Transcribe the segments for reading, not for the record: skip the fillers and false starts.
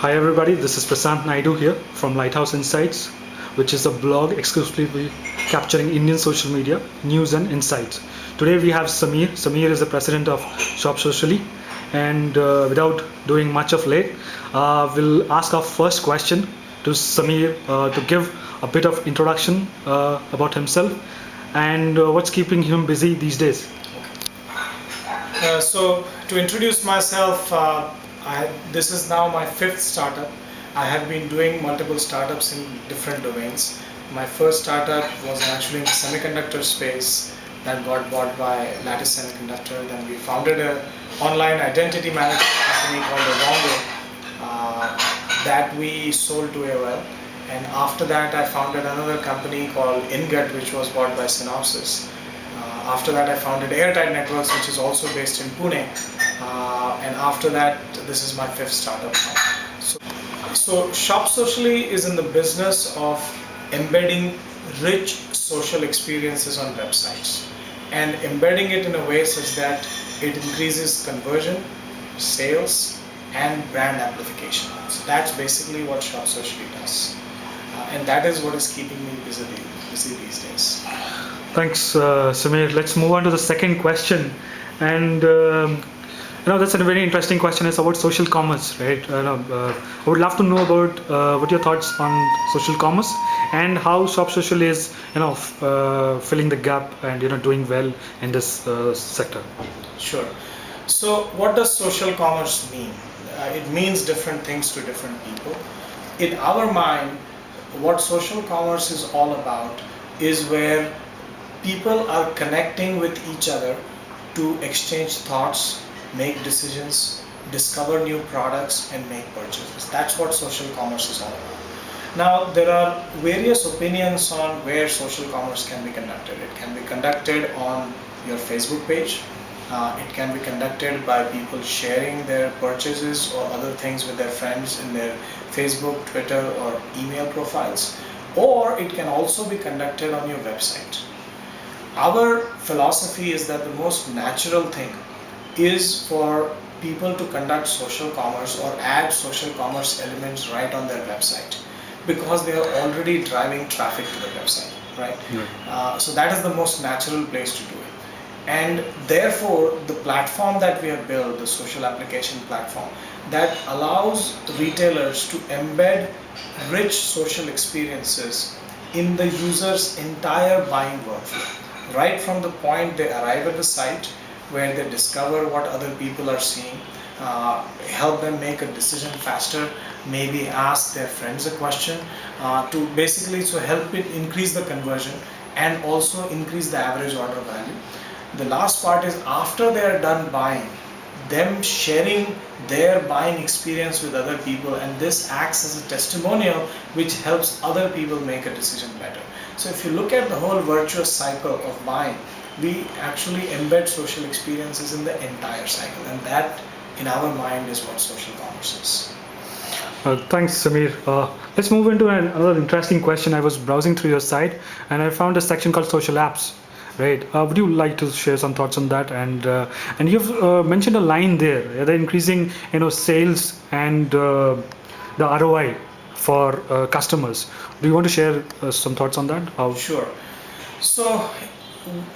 Hi everybody, this is Prasant Naidu here from Lighthouse Insights, which is a blog exclusively capturing Indian social media, news and insights. Today we have Samir. Samir is the president of Shop Socially, and without doing much of late, we'll ask our first question to Samir to give a bit of introduction about himself and what's keeping him busy these days. So to introduce myself, this is now my fifth startup. I have been doing multiple startups in different domains. My first startup was actually in the semiconductor space that got bought by Lattice Semiconductor. Then we founded an online identity management company called Avongo that we sold to AOL. And after that, I founded another company called InGut, which was bought by Synopsys. After that, I founded Airtight Networks, which is also based in Pune. And after that, this is my fifth startup now. So Shop Socially is in the business of embedding rich social experiences on websites and embedding it in a way such that it increases conversion, sales, and brand amplification. So that's basically what Shop Socially does. And that is what is keeping me busy these days. Thanks, Samir. Let's move on to the second question. And that's a very interesting question. It's about social commerce, right? I would love to know about what your thoughts on social commerce and how Shop Social is, filling the gap and doing well in this sector. Sure. So what does social commerce mean? It means different things to different people. In our mind, what social commerce is all about is where people are connecting with each other to exchange thoughts, make decisions, discover new products, and make purchases. That's what social commerce is all about. Now, there are various opinions on where social commerce can be conducted. It can be conducted on your Facebook page. It can be conducted by people sharing their purchases or other things with their friends in their Facebook, Twitter, or email profiles. Or it can also be conducted on your website. Our philosophy is that the most natural thing is for people to conduct social commerce or add social commerce elements right on their website because they are already driving traffic to the website, right? So that is the most natural place to do it. And therefore, the platform that we have built, the social application platform, that allows retailers to embed rich social experiences in the user's entire buying workflow. Right from the point they arrive at the site, where they discover what other people are seeing, help them make a decision faster, maybe ask their friends a question, to basically help it increase the conversion and also increase the average order value. The last part is after they are done buying, them sharing their buying experience with other people, and this acts as a testimonial which helps other people make a decision better. So if you look at the whole virtuous cycle of buying, we actually embed social experiences in the entire cycle, and that in our mind is what social commerce is. Thanks, Samir. Let's move into another interesting question. I was browsing through your site and I found a section called social apps. Right. Would you like to share some thoughts on that? And you've mentioned a line there. They're increasing, sales and the ROI for customers. Do you want to share some thoughts on that? Sure. So,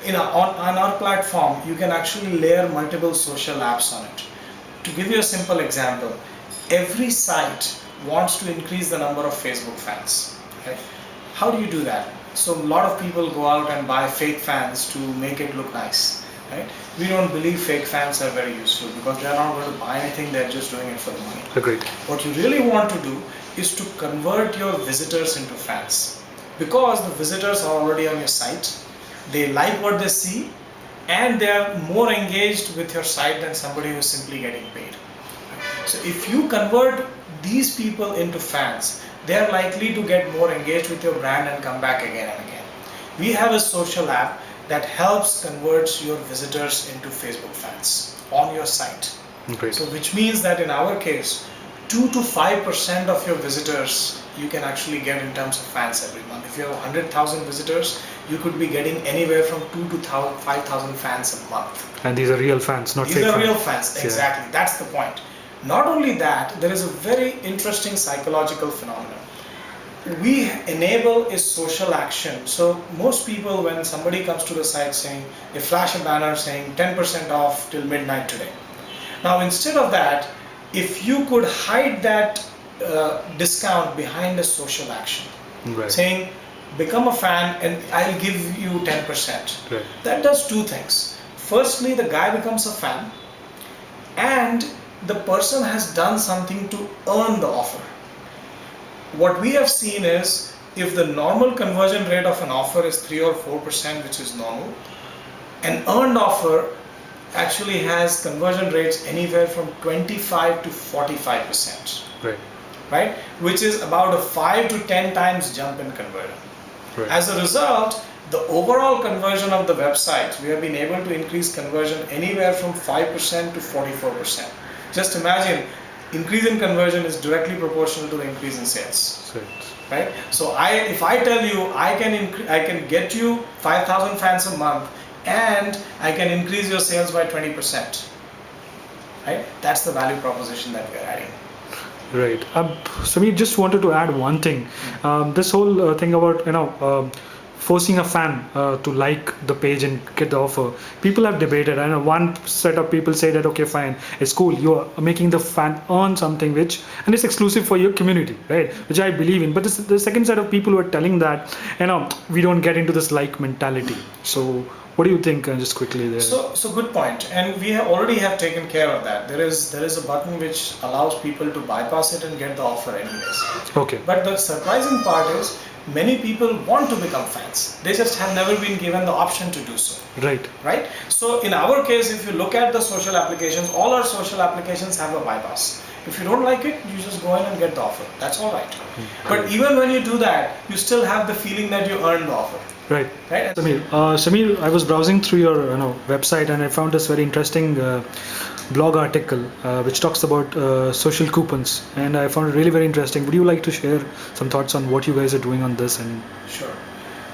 on our platform, you can actually layer multiple social apps on it. To give you a simple example, every site wants to increase the number of Facebook fans. Okay? How do you do that? So a lot of people go out and buy fake fans to make it look nice, right? We don't believe fake fans are very useful because they're not going to buy anything, they're just doing it for the money. Agreed. What you really want to do is to convert your visitors into fans because the visitors are already on your site, they like what they see, and they are more engaged with your site than somebody who's simply getting paid. So if you convert these people into fans, they are likely to get more engaged with your brand and come back again and again. We have a social app that helps convert your visitors into Facebook fans on your site. Great. So which means that in our case, 2 to 5% of your visitors you can actually get in terms of fans every month. If you have 100,000 visitors, you could be getting anywhere from 2 to 5,000 fans a month. And these are real fans, not fake fans. These are real fans, exactly. Yeah. That's the point. Not only that, there is a very interesting psychological phenomenon. We enable a social action. So most people, when somebody comes to the site saying, they flash a banner saying 10% off till midnight today. Now instead of that, if you could hide that discount behind a social action, Right. saying become a fan and I'll give you 10%. Right. That does two things. Firstly, the guy becomes a fan, and the person has done something to earn the offer. What we have seen is, if the normal conversion rate of an offer is 3 or 4%, which is normal, an earned offer actually has conversion rates anywhere from 25 to 45%, Right. right? Which is about a 5 to 10 times jump in conversion. Right. As a result, the overall conversion of the website, we have been able to increase conversion anywhere from 5% to 44%. Just imagine, increase in conversion is directly proportional to the increase in sales, Right. right? So if I tell you I can get you 5,000 fans a month and I can increase your sales by 20%, right? That's the value proposition that we're adding. Right. Samir, just wanted to add one thing. This whole thing about forcing a fan to like the page and get the offer. People have debated. I know one set of people say that okay, fine, it's cool. You're making the fan earn something and it's exclusive for your community, right? Which I believe in. But the second set of people who are telling that we don't get into this like mentality. So what do you think? Just quickly there. So good point, and we already have taken care of that. There is a button which allows people to bypass it and get the offer anyways. Okay. But the surprising part is many people want to become fans. They just have never been given the option to do so. Right. Right? So in our case, if you look at the social applications, all our social applications have a bypass. If you don't like it, you just go in and get the offer. That's all right. But even when you do that, you still have the feeling that you earned the offer. Right. Right? Samir, I was browsing through your website and I found this very interesting blog article which talks about social coupons, and I found it really very interesting. Would you like to share some thoughts on what you guys are doing on this? And Sure.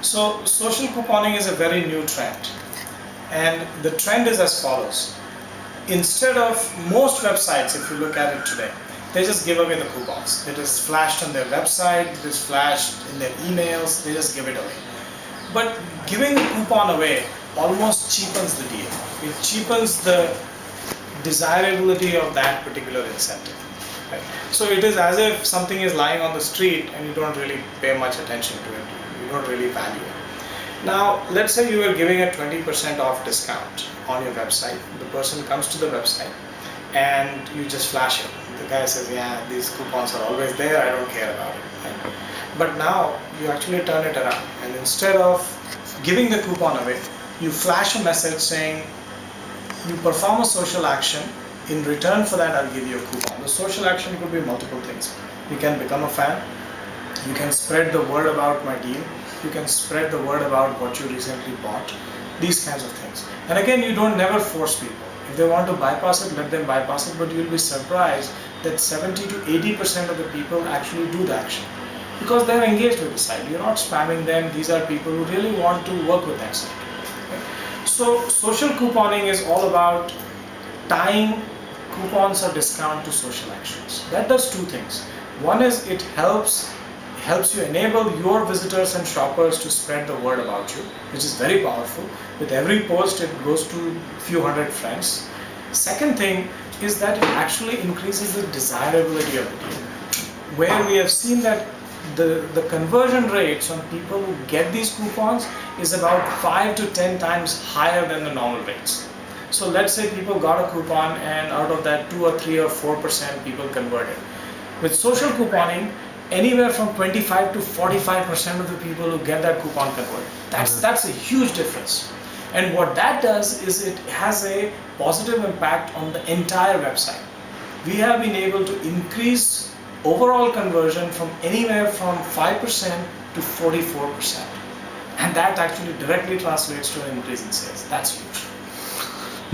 So social couponing is a very new trend, and the trend is as follows. Instead of most websites, if you look at it today, they just give away the coupons. It is flashed on their website, it is flashed in their emails, they just give it away. But giving a coupon away almost cheapens the deal. It cheapens the desirability of that particular incentive. Right? So it is as if something is lying on the street and you don't really pay much attention to it. You don't really value it. Now, let's say you are giving a 20% off discount on your website. The person comes to the website and you just flash it. The guy says, yeah, these coupons are always there, I don't care about it. Right? But now you actually turn it around, and instead of giving the coupon away, you flash a message saying, you perform a social action, in return for that I'll give you a coupon. The social action could be multiple things. You can become a fan, you can spread the word about my deal, you can spread the word about what you recently bought, these kinds of things. And again, you don't never force people. If they want to bypass it, let them bypass it, but you'll be surprised that 70 to 80% of the people actually do the action because they're engaged with the site. You're not spamming them. These are people who really want to work with that site. Okay? So social couponing is all about tying coupons or discount to social actions. That does two things. One is it helps you enable your visitors and shoppers to spread the word about you, which is very powerful. With every post, it goes to a few hundred friends. Second thing is that it actually increases the desirability of the deal, where we have seen that the conversion rates on people who get these coupons is about 5 to 10 times higher than the normal rates. So let's say people got a coupon and out of that 2 or 3 or 4% people converted. With social couponing, anywhere from 25 to 45% of the people who get that coupon convert. That's a huge difference. And what that does is it has a positive impact on the entire website. We have been able to increase overall conversion from anywhere from 5% to 44%. And that actually directly translates to an increase in sales. That's huge.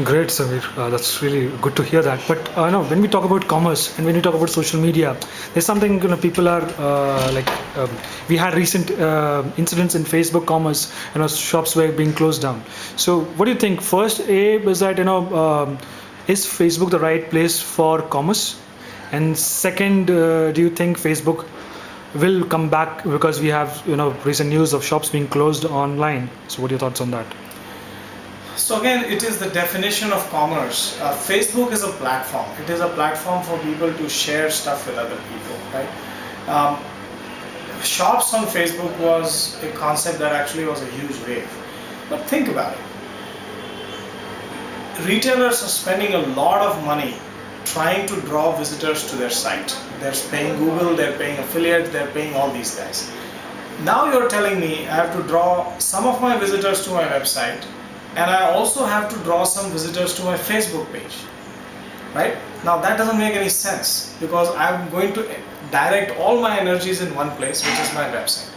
Great, Samir. That's really good to hear that. But when we talk about commerce and when we talk about social media, there's something people are we had recent incidents in Facebook commerce. Shops were being closed down. So, what do you think? First, is that is Facebook the right place for commerce? And second, do you think Facebook will come back because we have recent news of shops being closed online? So what are your thoughts on that? So again, it is the definition of commerce. Facebook is a platform. It is a platform for people to share stuff with other people, right? Shops on Facebook was a concept that actually was a huge wave. But think about it. Retailers are spending a lot of money trying to draw visitors to their site. They're paying Google, they're paying affiliates, they're paying all these guys. Now you're telling me I have to draw some of my visitors to my website, and I also have to draw some visitors to my Facebook page, right? Now that doesn't make any sense, because I'm going to direct all my energies in one place, which is my website.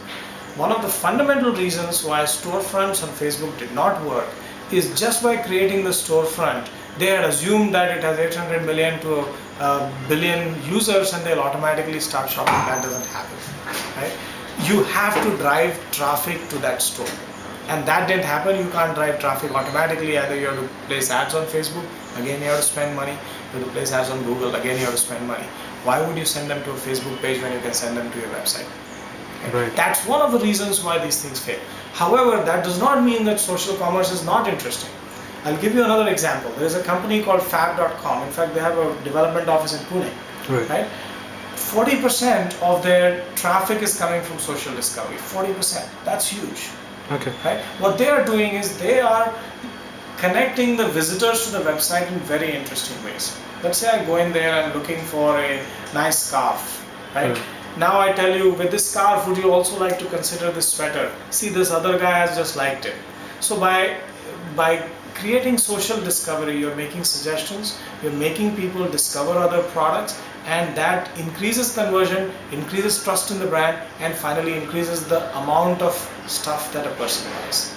One of the fundamental reasons why storefronts on Facebook did not work is just by creating the storefront, they had assumed that it has 800 million to a billion users and they'll automatically start shopping. That doesn't happen, right? You have to drive traffic to that store. And that didn't happen. You can't drive traffic automatically. Either you have to place ads on Facebook, again you have to spend money. You have to place ads on Google, again you have to spend money. Why would you send them to a Facebook page when you can send them to your website? Right. That's one of the reasons why these things fail. However, that does not mean that social commerce is not interesting. I'll give you another example. There is a company called Fab.com. In fact, they have a development office in Pune. Right? 40% of their traffic is coming from social discovery. 40%. That's huge. Okay. Right? What they are doing is they are connecting the visitors to the website in very interesting ways. Let's say I go in there and looking for a nice scarf, right? Now I tell you, with this scarf, would you also like to consider this sweater? See, this other guy has just liked it. So by creating social discovery, you're making suggestions, you're making people discover other products, and that increases conversion, increases trust in the brand, and finally increases the amount of stuff that a person buys.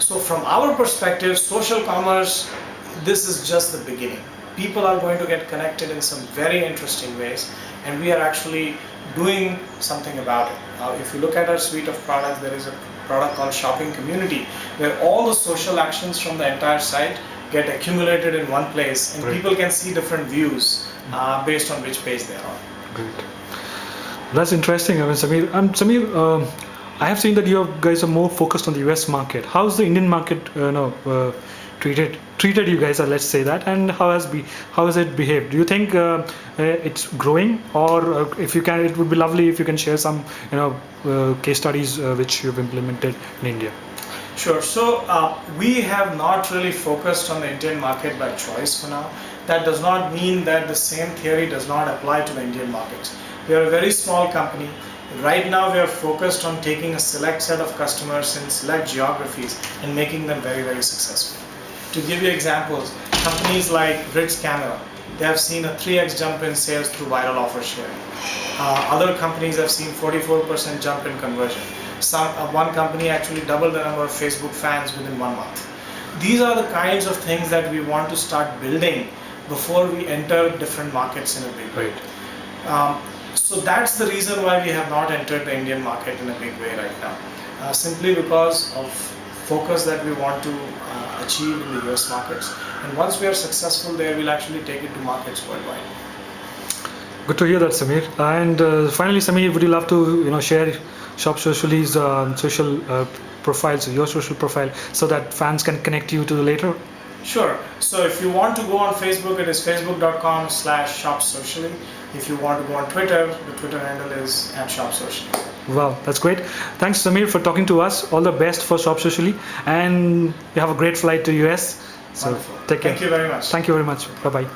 So from our perspective, social commerce, this is just the beginning. People are going to get connected in some very interesting ways, and we are actually doing something about it. If you look at our suite of products, there is a product called Shopping Community, where all the social actions from the entire site get accumulated in one place, and people can see different views based on which page they're on. Great. That's interesting. I mean, Samir, I have seen that you guys are more focused on the US market. How's the Indian market treated you guys, let's say that, and how has it behaved? Do you think it's growing, or if you can, it would be lovely if you can share some case studies which you've implemented in India. Sure. So we have not really focused on the Indian market by choice for now. That does not mean that the same theory does not apply to the Indian markets. We are a very small company. Right now we are focused on taking a select set of customers in select geographies and making them very, very successful. To give you examples, companies like Ritz Camera, they have seen a 3x jump in sales through viral offer sharing. Other companies have seen 44% jump in conversion. One company actually doubled the number of Facebook fans within 1 month. These are the kinds of things that we want to start building before we enter different markets in a big way. So that's the reason why we have not entered the Indian market in a big way right now. Simply because of focus that we want to achieve in the US markets. And once we are successful there, we'll actually take it to markets worldwide. Good to hear that, Samir. And finally, Samir, would you love to share Shop Socially's social profiles, your social profile, so that fans can connect you to later? Sure. So if you want to go on Facebook, it is facebook.com/shopsocially. If you want to go on Twitter, the Twitter handle is @shopsocially. Wow, that's great. Thanks, Samir, for talking to us. All the best for Shop Socially, and you have a great flight to US. So Wonderful. take care. Thank you very much. Thank you very much. Bye-bye.